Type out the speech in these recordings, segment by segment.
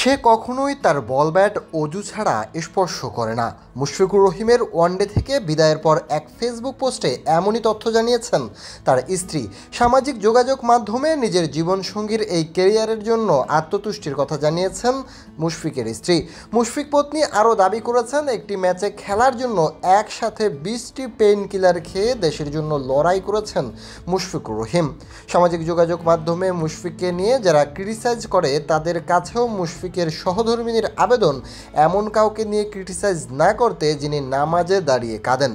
সে কখনোই তার ball bat অজু ছাড়া স্পর্শ করে না। মুশফিকুর রহিমের ওয়ানডে থেকে বিদায়ের পর এক ফেসবুক পোস্টে এমনই তথ্য জানিয়েছেন তার স্ত্রী। সামাজিক যোগাযোগ মাধ্যমে নিজের জীবনসঙ্গীর এই ক্যারিয়ারের জন্য আত্মতুষ্টির কথা জানিয়েছেন মুশফিকের স্ত্রী। মুশফিক পত্নী আরও দাবি করেছেন, একটি ম্যাচে খেলার জন্য একসাথে 20টি পেইন কিলার খেয়ে দেশের জন্য লড়াই করেছেন মুশফিকুর রহিম। সামাজিক যোগাযোগ মাধ্যমে মুশফিককে নিয়ে যারা ক্রিটিসাইজ করে তাদের কাছেও মুশফিকের সহধর্মিনীর আবেদন, এমন কাউকে নিয়ে ক্রিটিসাইজ না করতে যিনি নামাজে দাঁড়িয়ে কাঁদেন।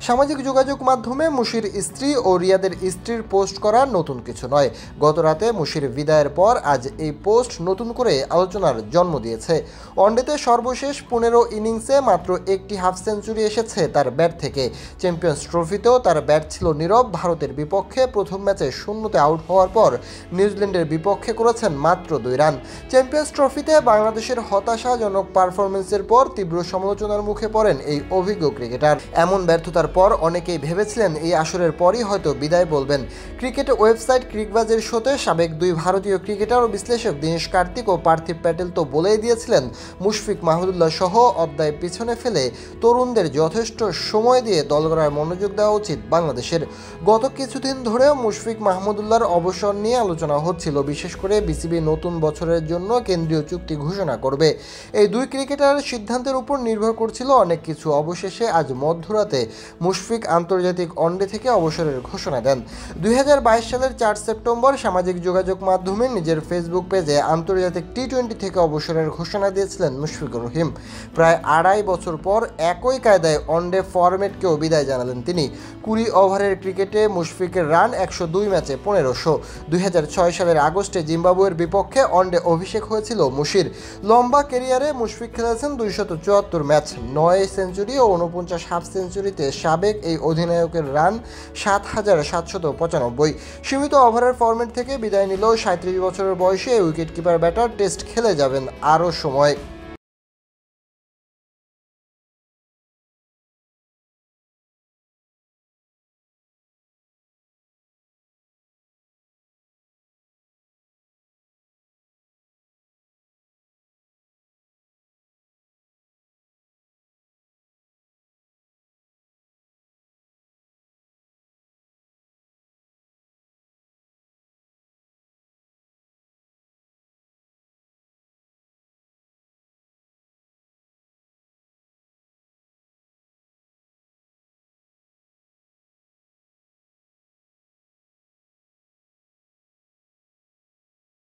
সামাজিক যোগাযোগ মাধ্যমে মুশির স্ত্রী ও রিয়াদের স্ত্রীর পোস্ট করা নতুন কিছু নয়। গত রাতে মুশির বিদায়ের পর আজ এই পোস্ট নতুন করে আলোচনার জন্ম দিয়েছে। ওয়ানডেতে সর্বশেষ 15 ইনিংসে মাত্র একটি হাফ সেঞ্চুরি এসেছে তার ব্যাট থেকে। চ্যাম্পিয়ন্স ট্রফিতেও তার ব্যাট ছিল নীরব। ভারতের বিপক্ষে প্রথম ম্যাচে 0-তে আউট হওয়ার পর নিউজিল্যান্ডের বিপক্ষে করেছেন মাত্র 2 রান। চ্যাম্পিয়ন্স ট্রফিতে বাংলাদেশের হতাশাজনক পারফরমেন্সের পর তীব্র সমালোচনার মুখে পড়েন এই অভিজ্ঞ ক্রিকেটার। এমন ব্যর্থতার পর অনেকেই ভেবেছিলেন এই আসরের পরই হয়তো বিদায় বলবেন। ক্রিকেট ওয়েবসাইট ক্রিকবাজের শোতে সাবেক 2 ভারতীয় ক্রিকেটার ও বিশ্লেষক দীনেশ কার্তিক ও পার্থিব প্যাটেল তো বলেই দিয়েছিলেন, মুশফিক মাহমুদুল্লাহ সহ অধ্যায় পিছনে ফেলে তরুণদের যথেষ্ট সময় দিয়ে দল গড়ার মনোযোগ দেওয়া উচিত বাংলাদেশের। গত কিছুদিন ধরেও মুশফিক মাহমুদুল্লাহর অবসর নিয়ে আলোচনা হচ্ছিল। বিশেষ করে বিসিবি নতুন বছরের জন্য কেন্দ্রীয় চুক্তি ঘোষণা করবে। এই 2 ক্রিকেটারের সিদ্ধান্তের উপর নির্ভর করছিল অনেক কিছু। অবশেষে আজ মধ্যরাতে মুশফিক আন্তর্জাতিক ওয়ানডে থেকে অবসরের ঘোষণা দেন। 2022 সালের 4 সেপ্টেম্বর সামাজিক যোগাযোগ মাধ্যমে নিজের ফেসবুক পেজে আন্তর্জাতিক টি-20 থেকে অবসরের ঘোষণা দিয়েছিলেন মুশফিকুর রহিম। প্রায় 2.5 বছর পর একই কায়দায় ওয়ানডে ফরম্যাটকেও বিদায় জানালেন তিনি। 20 ওভারের ক্রিকেটে মুশফিকের রান 102 ম্যাচে 1500। 2006 সালের আগস্টে জিম্বাবুয়ের বিপক্ষে ওয়ানডে অভিষেক হয়েছিল মুশির। লম্বা ক্যারিয়ারে মুশফিক খেলেছেন 274 ম্যাচ, 9 সেঞ্চুরি ও 49 হাফ সেঞ্চুরিতে সাবেক এই অধিনায়কের রান 7795। সীমিত ওভারের ফরম্যাট থেকে বিদায় নিলেও 37 বছরের বয়সে উইকেটকিপার ব্যাটার টেস্ট খেলে যাবেন আরও সময়।